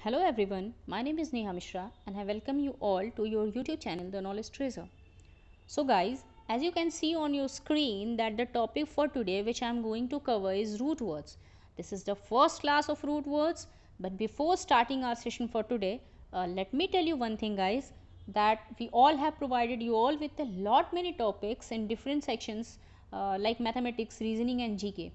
Hello everyone, my name is Neha Mishra and I welcome you all to your YouTube channel The Knowledge Treasure. So guys, as you can see on your screen that the topic for today which I am going to cover is root words. This is the first class of root words, but before starting our session for today, let me tell you one thing guys, that we all have provided you all with a lot many topics in different sections like mathematics, reasoning and GK.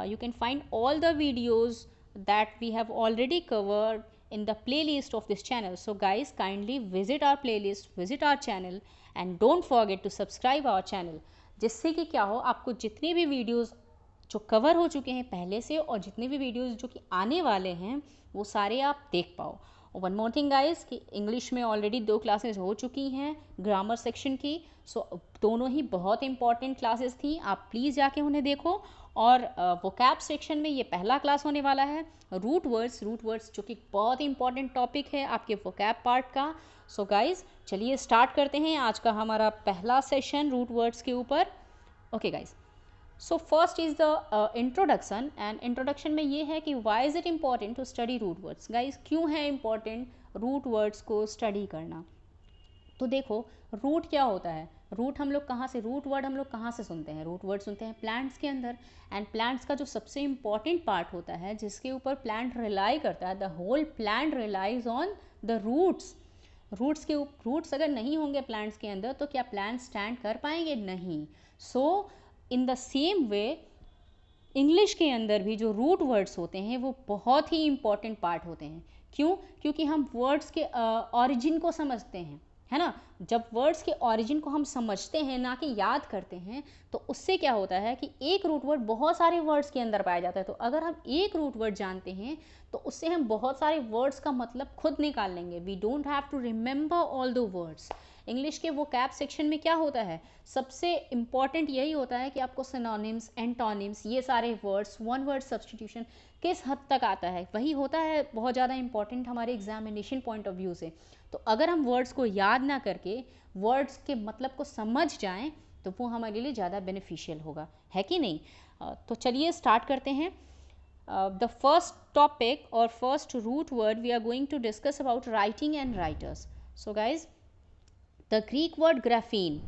You can find all the videos that we have already covered in the playlist of this channel. So guys, kindly visit our playlist, visit our channel and don't forget to subscribe our channel, जिससे कि क्या हो, आपको जितने भी videos जो cover हो चुके हैं पहले से और जितने भी वीडियोस जो कि आने वाले हैं वो सारे आप देख पाओ. वन मोर थिंग गाइस कि इंग्लिश में ऑलरेडी 2 क्लासेस हो चुकी हैं ग्रामर सेक्शन की. सो दोनों ही बहुत इंपॉर्टेंट क्लासेस थी, आप प्लीज़ जाके उन्हें देखो. और वोकैब सेक्शन में ये पहला क्लास होने वाला है रूट वर्ड्स जो कि बहुत इंपॉर्टेंट टॉपिक है आपके वोकैब पार्ट का. सो गाइज चलिए स्टार्ट करते हैं आज का हमारा पहला सेशन रूट वर्ड्स के ऊपर. Okay guys, so first is the introduction. And introduction में ये है कि why is it important to study root words. Guys क्यों है इम्पॉर्टेंट रूट वर्ड्स को स्टडी करना. तो देखो रूट क्या होता है, रूट हम लोग कहाँ से, रूट वर्ड हम लोग कहाँ से सुनते हैं, रूट वर्ड सुनते हैं प्लांट्स के अंदर. एंड प्लांट्स का जो सबसे इम्पॉर्टेंट पार्ट होता है जिसके ऊपर प्लांट रिलाई करता है, the whole plant relies on the roots. Roots अगर नहीं होंगे प्लांट्स के अंदर तो क्या प्लांट स्टैंड कर पाएंगे, नहीं. So in the same way English के अंदर भी जो रूट वर्ड्स होते हैं वो बहुत ही इम्पॉर्टेंट पार्ट होते हैं. क्यों? क्योंकि हम वर्ड्स के ऑरिजिन को समझते हैं, है ना. जब वर्ड्स के ऑरिजिन को हम समझते हैं ना कि याद करते हैं तो उससे क्या होता है कि एक रूट वर्ड बहुत सारे वर्ड्स के अंदर पाया जाता है. तो अगर हम एक रूट वर्ड जानते हैं तो उससे हम बहुत सारे वर्ड्स का मतलब खुद निकाल लेंगे. We don't have to remember all the words. English के वो कैप सेक्शन में क्या होता है, सबसे इम्पॉर्टेंट यही होता है कि आपको सिनोनिम्स, एंटोनिम्स, ये सारे वर्ड्स, वन वर्ड सब्सटीट्यूशन किस हद तक आता है, वही होता है बहुत ज़्यादा इंपॉर्टेंट हमारे एग्जामिनेशन पॉइंट ऑफ व्यू से. तो अगर हम वर्ड्स को याद ना करके वर्ड्स के मतलब को समझ जाएं तो वो हमारे लिए ज़्यादा बेनिफिशियल होगा, है कि नहीं. तो चलिए स्टार्ट करते हैं. द फर्स्ट टॉपिक और first root word we are going to discuss about writing and writers. So guys, the Greek word graphein,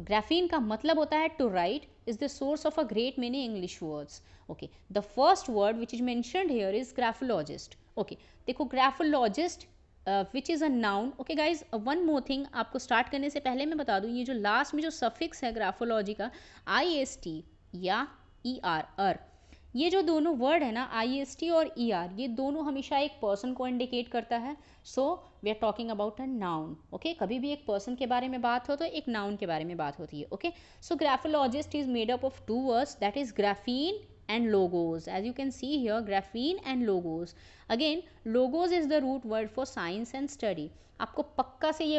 graphein का मतलब होता है to write, is the source of a great many English words. Okay, the first word which is mentioned here is graphologist. Okay, देखो graphologist which is a noun. Okay guys, one more thing आपको start करने से पहले मैं बता दूँ, ये जो लास्ट में जो सफिक्स है ग्राफोलॉजी का, IST या ER, ये जो दोनों वर्ड है ना IST और ER, ये दोनों हमेशा एक पर्सन को इंडिकेट करता है. So we are talking about a noun. Okay, कभी भी एक पर्सन के बारे में बात हो तो एक नाउन के बारे में बात होती है. Okay, so graphologist is made up of 2 words, that is graphene and logos. As you can see here, graphene and logos. Again, logos is the root word for science and study. आपको पक्का से ये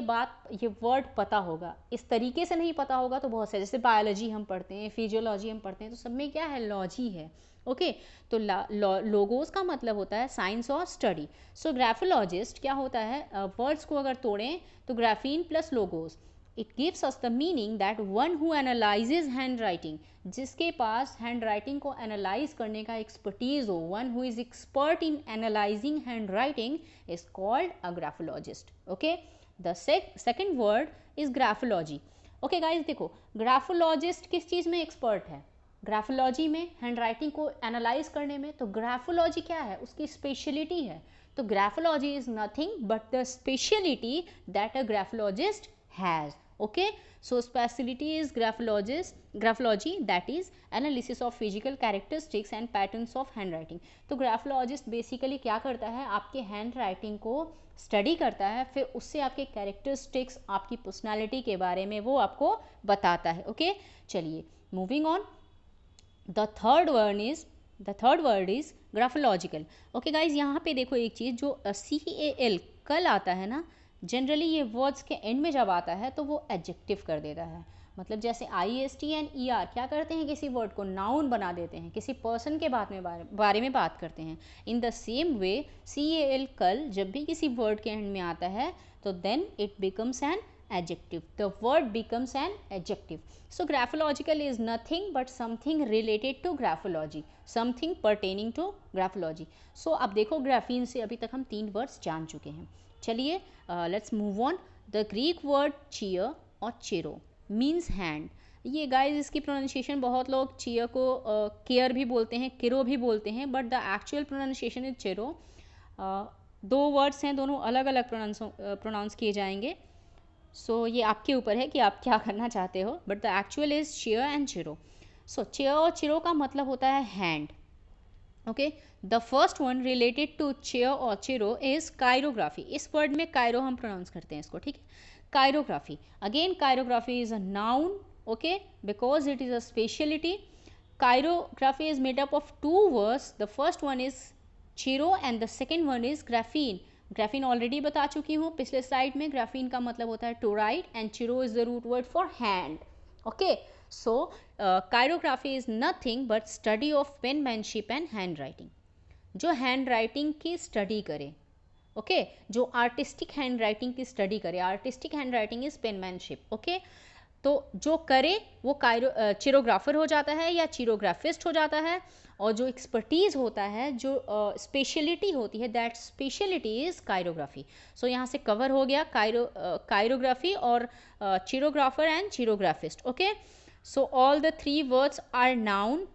word पता होगा. इस तरीके से नहीं पता होगा तो बहुत से, जैसे बायोलॉजी हम पढ़ते हैं, फिजियोलॉजी हम पढ़ते हैं, तो सब में क्या है, लॉजी है. ओके, तो लोगोस का मतलब होता है साइंस और स्टडी. सो ग्राफोलॉजिस्ट क्या होता है, वर्ड्स को अगर तोड़ें तो graphene plus logos, it gives us the meaning that one who analyses hand writing, जिसके पास हैंड राइटिंग को एनालाइज करने का एक्सपर्टीज हो, one who is expert in analysing hand writing is called a graphologist. Okay, the second word is graphology. Okay guys, देखो graphologist किस चीज़ में expert है, graphology में, हैंड राइटिंग को एनालाइज करने में. तो ग्राफोलॉजी क्या है, उसकी स्पेशलिटी है. तो graphology is nothing but the speciality that a graphologist has. Okay, so specialty is graphology, that is analysis of physical characteristics and patterns of handwriting. तो ग्राफोलॉजिस्ट बेसिकली क्या करता है, आपके हैंड राइटिंग को स्टडी करता है, फिर उससे आपके कैरेक्टरिस्टिक्स, आपकी पर्सनालिटी के बारे में वो आपको बताता है. ओके, चलिए moving on. The third word is graphological. Okay guys, यहाँ पे देखो एक चीज़, जो CAL कल आता है ना, जनरली ये वर्ड्स के एंड में जब आता है तो वो एडजेक्टिव कर देता है. मतलब जैसे IST एंड ER क्या करते हैं, किसी वर्ड को नाउन बना देते हैं, किसी पर्सन के बारे में बात करते हैं. इन द सेम वे CAL कल जब भी किसी वर्ड के एंड में आता है तो then it becomes an adjective. The word becomes an adjective. So graphological is nothing but something related to graphology, something pertaining to graphology. So अब देखो ग्राफीन से अभी तक हम 3 वर्ड्स जान चुके हैं. चलिए let's move on. The Greek word cheer और chiro मीन्स हैंड. ये गाइज इसकी प्रोनाउंसिएशन बहुत लोग चीयर को केयर भी बोलते हैं, किरो भी बोलते हैं, but the actual pronunciation is chiro. 2 words हैं, दोनों अलग अलग प्रोनाउंस किए जाएंगे. सो ये आपके ऊपर है कि आप क्या करना चाहते हो, but the actual is cheir and chiro. So cheir और चिरो का मतलब होता है hand. Okay, the first one related to cheir और चिरो इज कायरोग्राफी. इस वर्ड में कायरो हम प्रोनाउंस करते हैं इसको, ठीक है. Chirography, again chirography is a noun, okay, because it is a specialty. Chirography is made up of 2 words. The first one is chiro and the second one is graphene. Graphene already बता चुकी हूँ पिछले slide में. graphene का मतलब होता है to write and chiro is the root word for hand. Okay, so chirography is nothing but study of penmanship and handwriting. जो handwriting की स्टडी करे, ओके, जो आर्टिस्टिक हैंडराइटिंग की स्टडी करे. Artistic handwriting is penmanship. Okay, तो जो करे वो चिरोग्राफर हो जाता है या चिरोग्राफिस्ट हो जाता है. और जो एक्सपर्टीज होता है, जो स्पेशलिटी होती है, that speciality is chirography. So यहाँ से कवर हो गया कायरोग्राफी और chirographer and chirographist. Okay, so all the 3 words are noun.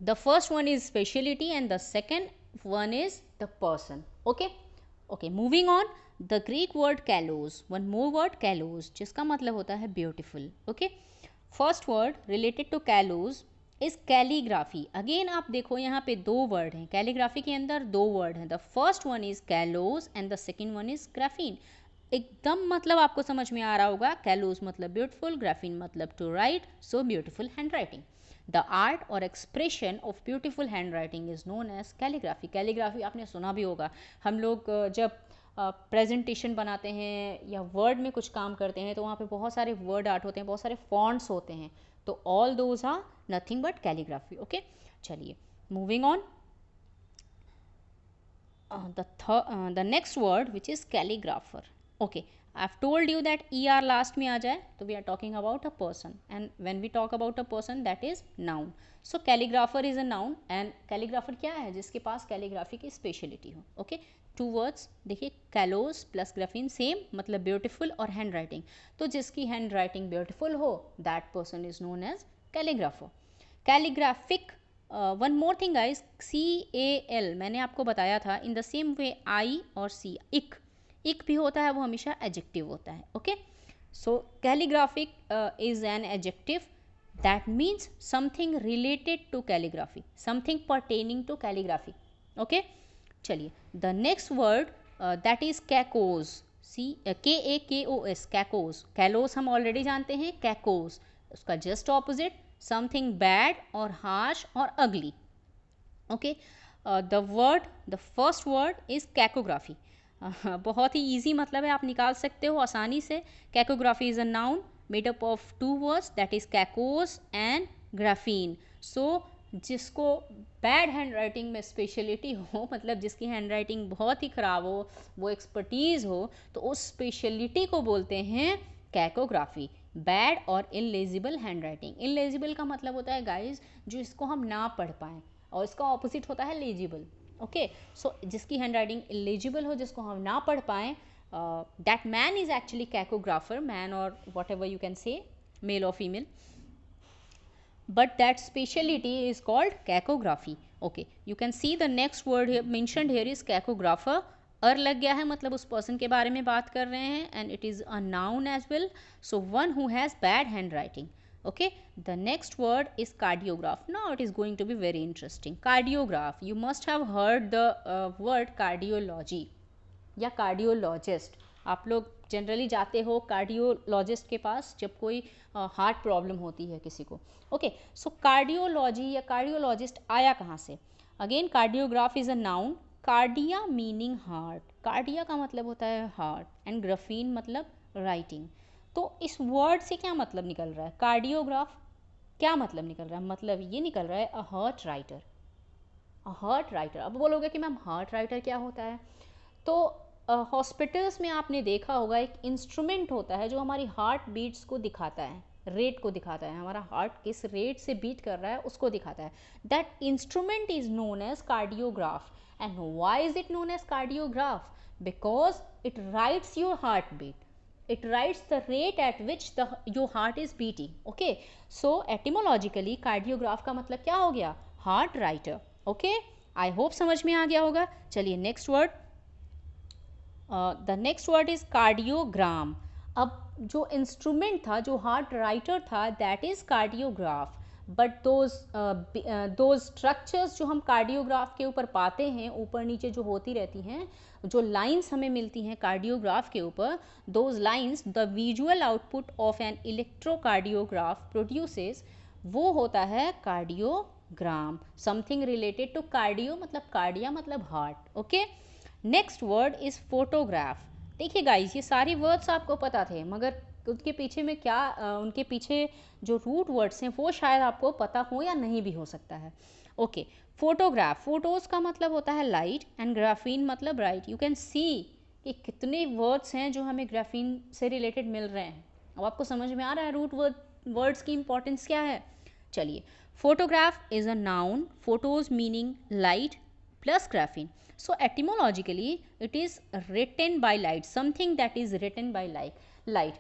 The first one is speciality and the second one is the person. Okay, moving on. The Greek word kalos, one more word kalos, जिसका मतलब होता है beautiful. Okay, first word related to kalos is calligraphy. Again आप देखो यहाँ पे 2 word हैं. Calligraphy के अंदर 2 वर्ड हैं. The first one is kalos and the second one is graphene. एकदम मतलब आपको समझ में आ रहा होगा. kalos मतलब beautiful, graphene मतलब to write, so beautiful handwriting. The art or expression of beautiful handwriting is known as calligraphy. Calligraphy आपने सुना भी होगा. हम लोग जब प्रेजेंटेशन बनाते हैं या वर्ड में कुछ काम करते हैं तो वहाँ पे बहुत सारे वर्ड आर्ट होते हैं, बहुत सारे फॉन्ट्स होते हैं. तो all those are nothing but calligraphy. Okay, चलिए moving on. The next word which is calligrapher. Okay, I've told you that ER last में आ जाए तो we are talking about a person, and when we talk about a person that is noun. So calligrapher is a noun and calligrapher क्या है, जिसके पास calligraphy की speciality हो. Okay, 2 words देखिए, कैलोस प्लस ग्राफीन, सेम मतलब beautiful और handwriting. तो जिसकी हैंड राइटिंग ब्यूटीफुल हो, that person is known as calligrapher. Calligraphic, one more thing guys, CAL मैंने आपको बताया था. इन द सेम वे आई और सी, इक भी होता है, वो हमेशा एडजेक्टिव होता है. Okay, so calligraphic is an adjective that means something related to calligraphy, something pertaining to calligraphy. Okay, चलिए the next word that is kakos. KAKOS, kakos. Kalos हम ऑलरेडी जानते हैं. कैकोज उसका जस्ट ऑपोजिट, समथिंग बैड और harsh और ugly. Okay, the first word is cacography. बहुत ही ईजी मतलब है, आप निकाल सकते हो आसानी से. Cacography is a noun made up of 2 words that is kakos and graphein. So जिसको बैड हैंड राइटिंग में स्पेशलिटी हो, मतलब जिसकी हैंड राइटिंग बहुत ही ख़राब हो, वो एक्सपर्टीज़ हो, तो उस स्पेशलिटी को बोलते हैं कैकोग्राफी. बैड और इनलेजिबल हैंड राइटिंग. इनलेजिबल का मतलब होता है गाइज जो इसको हम ना पढ़ पाएँ, और इसका ऑपोजिट होता है लेजिबल. ओके, सो जिसकी हैंड राइटिंग इलेजिबल हो, जिसको हम ना पढ़ पाएँ, that man is actually cacographer. Man और whatever you can say, male और female, but that specialty is called cacography. Okay, you can see the next word here mentioned here is cacographer. लग गया है मतलब उस person के बारे में बात कर रहे हैं, and it is a noun as well. So one who has bad handwriting. Okay, the next word is cardiograph. Now it is going to be very interesting. Cardiograph, you must have heard the word cardiology या cardiologist. आप लोग generally जाते हो cardiologist के पास जब कोई heart problem होती है किसी को. ओके, सो कार्डियोलॉजी या कार्डियोलॉजिस्ट आया कहाँ से? Again cardiograph is a noun. Cardia meaning heart. Cardia का मतलब होता है हार्ट एंड ग्राफीन मतलब राइटिंग. तो इस वर्ड से क्या मतलब निकल रहा है? कार्डियोग्राफ क्या मतलब निकल रहा है? मतलब ये निकल रहा है a heart writer. A heart writer. अब बोलोगे कि मैम हार्ट राइटर क्या होता है? तो हॉस्पिटल्स में आपने देखा होगा एक इंस्ट्रूमेंट होता है जो हमारी हार्ट बीट्स को दिखाता है, रेट को दिखाता है, हमारा हार्ट किस रेट से बीट कर रहा है उसको दिखाता है. That instrument is known as cardiograph. And why is it known as cardiograph? Because it writes your heartbeat. It writes the rate at which your heart is beating. Okay, so etymologically cardiograph का मतलब क्या हो गया? Heart writer. Okay, I hope समझ में आ गया होगा. चलिए next word. The next word is cardiogram. अब जो इंस्ट्रूमेंट था, जो हार्ट राइटर था, that is cardiograph. But those structures जो हम कार्डियोग्राफ के ऊपर पाते हैं, ऊपर नीचे जो होती रहती हैं, जो लाइंस हमें मिलती हैं कार्डियोग्राफ के ऊपर, those lines the visual output of an electrocardiograph produces, वो होता है cardiogram. Something related to cardio मतलब कार्डिया मतलब heart. Okay, next word is photograph. देखिए गाइज, ये सारे वर्ड्स आपको पता थे, मगर उनके पीछे में क्या उनके पीछे जो रूट वर्ड्स हैं वो शायद आपको पता हो या नहीं भी हो सकता है. ओके, फोटोग्राफ, फोटोज का मतलब होता है लाइट एंड ग्राफीन मतलब राइट. यू कैन सी कि कितने वर्ड्स हैं जो हमें ग्राफीन से रिलेटेड मिल रहे हैं. अब आपको समझ में आ रहा है रूट वर्ड्स की इंपॉर्टेंस क्या है. चलिए, photograph is a noun, photos meaning light plus graphene. So etymologically it is written by light, something that is written by light.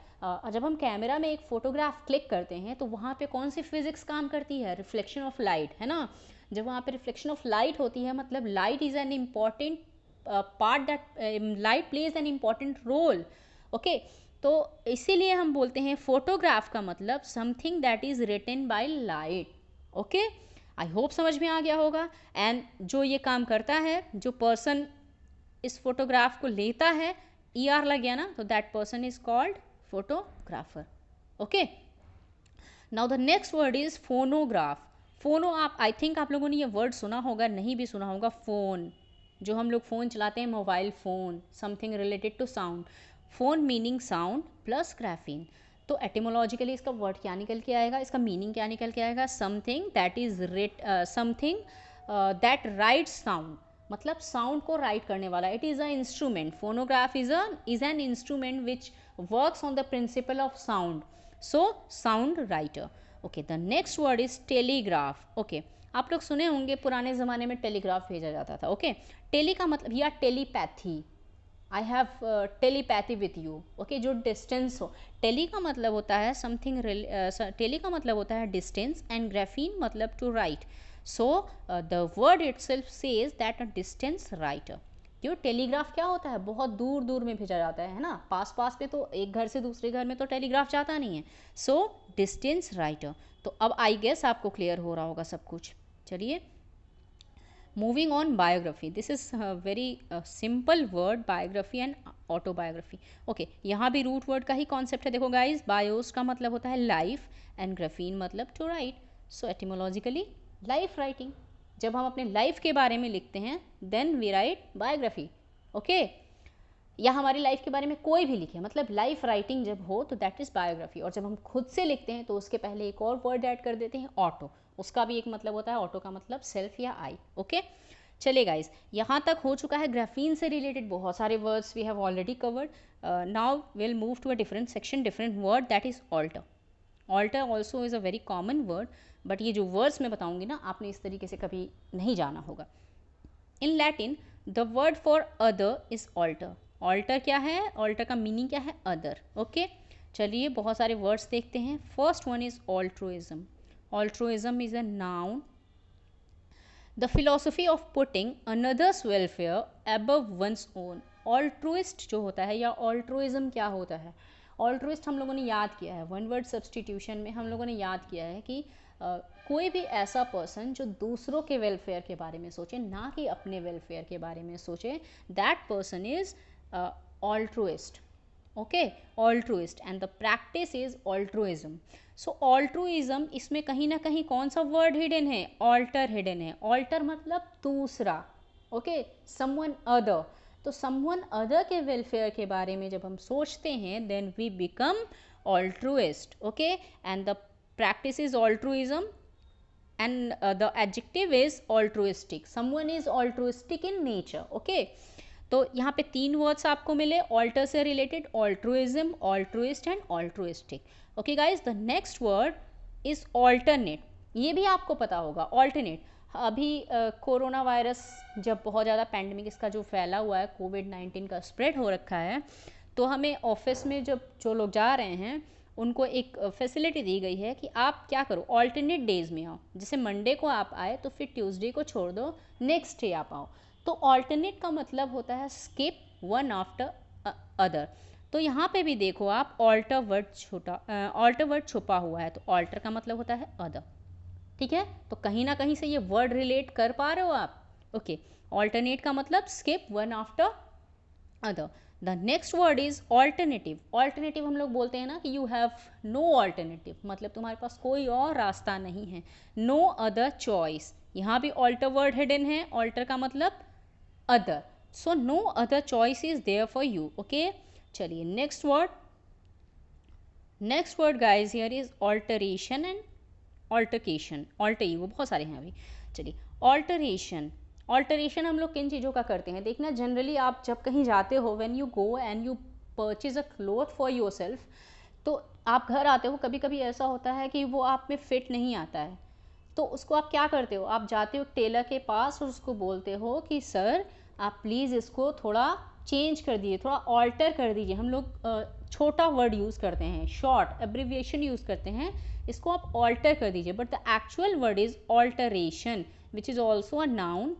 जब हम कैमरा में एक फोटोग्राफ क्लिक करते हैं तो वहाँ पे कौन सी फिजिक्स काम करती है? रिफ्लेक्शन ऑफ लाइट, है ना. जब वहाँ पे रिफ्लेक्शन ऑफ लाइट होती है मतलब light is an important part, that light plays an important role. Okay, तो इसीलिए हम बोलते हैं फोटोग्राफ का मतलब something that is written by light. Okay, I hope समझ में आ गया होगा. एंड जो ये काम करता है, जो पर्सन इस फोटोग्राफ को लेता है, ER लग गया ना, तो that person is called photographer. Okay, now the next word is phonograph. फोनो, आप आई थिंक आप लोगों ने ये वर्ड सुना होगा, नहीं भी सुना होगा. फोन, जो हम लोग फ़ोन चलाते हैं, mobile phone, something related to sound. Phone meaning sound plus graphein. तो एटिमोलॉजिकली इसका वर्ड क्या निकल के आएगा, इसका मीनिंग क्या निकल के आएगा? Something that is something that rights sound, मतलब साउंड को राइट करने वाला. It is a instrument. Phonograph is an instrument which works on the principle of sound. So sound writer. Okay, the next word is telegraph. Okay, आप लोग सुने होंगे पुराने ज़माने में टेलीग्राफ भेजा जाता था. ओके, टेली का मतलब या telepathy. I have telepathy with you. Okay, जो डिस्टेंस हो. टेली का मतलब होता है समथिंग, टेली का मतलब होता है डिस्टेंस, एंड ग्राफीन मतलब to write. So the word itself says that a distance writer. जो टेलीग्राफ क्या होता है? बहुत दूर दूर में भेजा जाता है ना. पास पास पे तो एक घर से दूसरे घर में तो टेलीग्राफ जाता नहीं है. So distance writer. तो अब आई गेस आपको क्लियर हो रहा होगा सब कुछ. चलिए, moving on, biography. This is very simple word, biography and autobiography. Okay, यहाँ भी रूट वर्ड का ही कॉन्सेप्ट है. देखो गाइज, बायोस का मतलब होता है लाइफ एंड ग्राफीन मतलब to write. So etymologically life writing. जब हम अपने लाइफ के बारे में लिखते हैं then we write biography. Okay, या हमारी लाइफ के बारे में कोई भी लिखे, मतलब लाइफ राइटिंग जब हो तो दैट इज़ बायोग्राफी. और जब हम खुद से लिखते हैं तो उसके पहले एक और वर्ड ऐड कर देते हैं, ऑटो. उसका भी एक मतलब होता है, ऑटो का मतलब सेल्फ या आई. ओके, चले गाइज, यहाँ तक हो चुका है. ग्राफीन से रिलेटेड बहुत सारे words we have already covered. Now will move to a different section, different word, that is alter. Alter also is a very common word, but ये जो वर्ड्स मैं बताऊंगी ना, आपने इस तरीके से कभी नहीं जाना होगा. In Latin the word for other is alter. Alter क्या है? ऑल्टर का मीनिंग क्या है? अदर. ओके, चलिए बहुत सारे वर्ड्स देखते हैं. First one is altruism. Altruism is a noun, the philosophy of putting another's welfare above one's own. Altruist जो होता है या ऑल्ट्रुइज्म क्या होता है? ऑल्ट्रुइस्ट हम लोगों ने याद किया है, वन वर्ड सब्सटीट्यूशन में हम लोगों ने याद किया है कि कोई भी ऐसा पर्सन जो दूसरों के वेलफेयर के बारे में सोचे, ना कि अपने वेलफेयर के बारे में सोचे, that person is altruist. Okay, altruist, and the practice is altruism. So altruism, इसमें कहीं ना कहीं कौन सा वर्ड हिडन है? alter हिडन है. alter मतलब दूसरा. Okay, someone other. तो someone other के वेलफेयर के बारे में जब हम सोचते हैं then we become altruist. Okay, and the practice is altruism, and the adjective is altruistic. Someone is altruistic in nature. Okay, तो यहाँ पे 3 वर्ड्स आपको मिले ऑल्टर से related, altruism, altruist and altruistic. Okay guys, the next word is alternate. ये भी आपको पता होगा ऑल्टरनेट। अभी कोरोना वायरस जब बहुत ज़्यादा पैंडमिक इसका जो फैला हुआ है, कोविड-19 का स्प्रेड हो रखा है, तो हमें ऑफिस में जब जो लोग जा रहे हैं उनको एक फैसिलिटी दी गई है कि आप क्या करो, ऑल्टरनेट डेज में आओ। जैसे मंडे को आप आए तो फिर ट्यूसडे को छोड़ दो, नेक्स्ट डे आप आओ। तो ऑल्टरनेट का मतलब होता है स्किप वन आफ्टर अदर। तो यहाँ पे भी देखो आप ऑल्टर वर्ड छुपा हुआ है, तो ऑल्टर का मतलब होता है अदर। ठीक है, तो कहीं ना कहीं से ये वर्ड रिलेट कर पा रहे हो आप। ओके, ऑल्टरनेट का मतलब skip one after other. The next word is alternative. Alternative हम लोग बोलते हैं ना कि यू हैव नो ऑल्टरनेटिव, मतलब तुम्हारे पास कोई और रास्ता नहीं है, नो अदर चॉइस। यहाँ भी ऑल्टर वर्ड हिडन है, ऑल्टर का मतलब other, so no other choice is there for you. Okay, चलिए next word guys here is alteration and altercation. Alter ego बहुत सारे हैं अभी। चलिए ऑल्टरेशन हम लोग किन चीज़ों का करते हैं, देखना जनरली आप जब कहीं जाते हो, when you go and you purchase a cloth for your self, तो आप घर आते हो, कभी कभी ऐसा होता है कि वो आप में फिट नहीं आता है, तो उसको आप क्या करते हो, आप जाते हो टेलर के पास और उसको बोलते हो कि सर आप प्लीज़ इसको थोड़ा चेंज कर दीजिए, थोड़ा ऑल्टर कर दीजिए। हम लोग छोटा वर्ड यूज़ करते हैं, शॉर्ट एब्रिविएशन यूज़ करते हैं, इसको आप ऑल्टर कर दीजिए। But the actual word is alteration which is also a noun,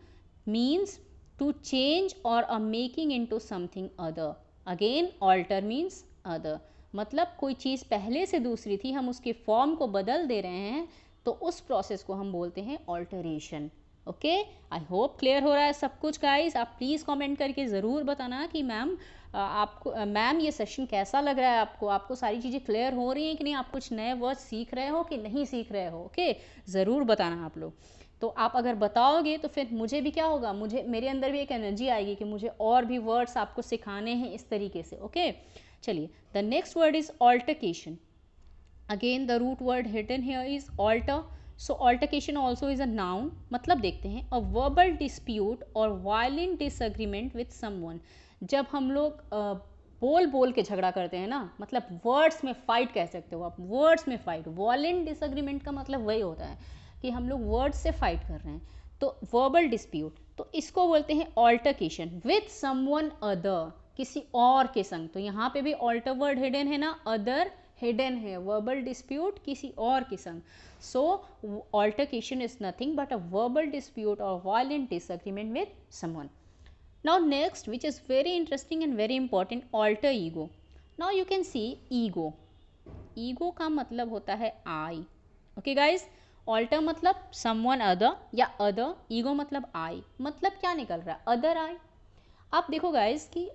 means to change or a making into something other. Again alter means other, मतलब कोई चीज़ पहले से दूसरी थी, हम उसके फॉर्म को बदल दे रहे हैं, तो उस प्रोसेस को हम बोलते हैं alteration. Okay, I hope clear हो रहा है सब कुछ गाइस। आप प्लीज़ कमेंट करके ज़रूर बताना कि मैम आपको मैम ये सेशन कैसा लग रहा है, आपको सारी चीज़ें क्लियर हो रही हैं कि नहीं, आप कुछ नए वर्ड सीख रहे हो कि नहीं सीख रहे हो। ओके, ज़रूर बताना आप लोग। तो आप अगर बताओगे तो फिर मुझे भी क्या होगा, मेरे अंदर भी एक एनर्जी आएगी कि मुझे और भी वर्ड्स आपको सिखाने हैं इस तरीके से। ओके, चलिए the next word is altercation. Again the root word hidden here is alter, so altercation also is a noun. मतलब देखते हैं, अ वर्बल डिस्प्यूट और वायलेंट डिसएग्रीमेंट विथ समवन। जब हम लोग बोल बोल के झगड़ा करते हैं ना, मतलब वर्ड्स में फाइट कह सकते हो आप, वर्ड्स में फाइट। वायलेंट डिसएग्रीमेंट का मतलब वही होता है कि हम लोग वर्ड्स से फाइट कर रहे हैं, तो वर्बल डिस्प्यूट, तो इसको बोलते हैं ऑल्टरकेशन विथ समवन अदर, किसी और के संग। तो यहाँ पे भी ऑल्टर वर्ड हिडन है ना, अदर हिडन है, वर्बल डिस्प्यूट किसी और के संग। So altercation is nothing but a verbal dispute और violent disagreement with someone. Now next, which is very interesting and very important, alter ego. Now you can see ego. Ego का मतलब होता है I. Okay guys, alter मतलब someone other या other, ego मतलब I. मतलब क्या निकल रहा है, other I. आप देखो गाइज कि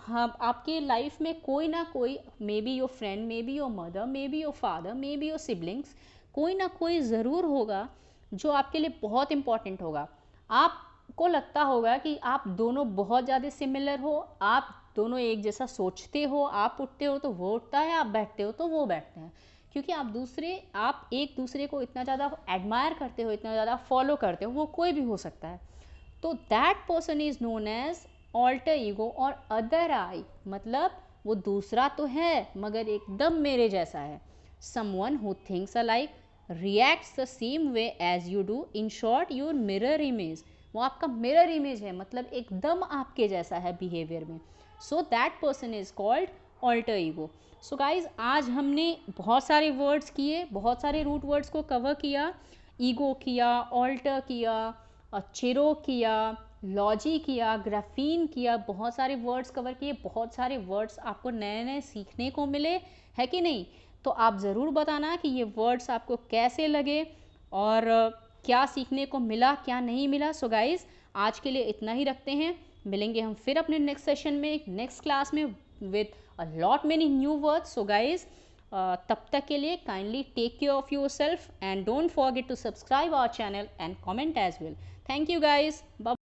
हम आपके लाइफ में कोई ना कोई, may be your friend, may be your mother, may be your father, may be your siblings, कोई ना कोई ज़रूर होगा जो आपके लिए बहुत इंपॉर्टेंट होगा। आपको लगता होगा कि आप दोनों बहुत ज़्यादा सिमिलर हो, आप दोनों एक जैसा सोचते हो, आप उठते हो तो वो उठता है, आप बैठते हो तो वो बैठते हैं, क्योंकि आप एक दूसरे को इतना ज़्यादा एडमायर करते हो, इतना ज़्यादा फॉलो करते हो, वो कोई भी हो सकता है। तो that person is known as alter ego और अदर आई, मतलब वो दूसरा तो है मगर एकदम मेरे जैसा है। Someone who thinks alike, reacts the same way as you do, in short your mirror image, वो आपका मिरर इमेज है, मतलब एकदम आपके जैसा है बिहेवियर में। So that person is called alter ego. So guys, आज हमने बहुत सारे वर्ड्स किए, बहुत सारे रूट वर्ड्स को कवर किया, ईगो किया, ऑल्टर किया, चिरो किया, लॉजी किया, ग्राफीन किया, बहुत सारे वर्ड्स कवर किए, बहुत सारे वर्ड्स आपको नए नए सीखने को मिले, है कि नहीं। तो आप ज़रूर बताना कि ये वर्ड्स आपको कैसे लगे और क्या सीखने को मिला, क्या नहीं मिला। सो गाइज, आज के लिए इतना ही रखते हैं, मिलेंगे हम फिर अपने नेक्स्ट सेशन में, नेक्स्ट क्लास में with a lot many new words. So guys, तब तक के लिए kindly take care of yourself and don't forget to subscribe our channel and comment as well. Thank you guys. Bye.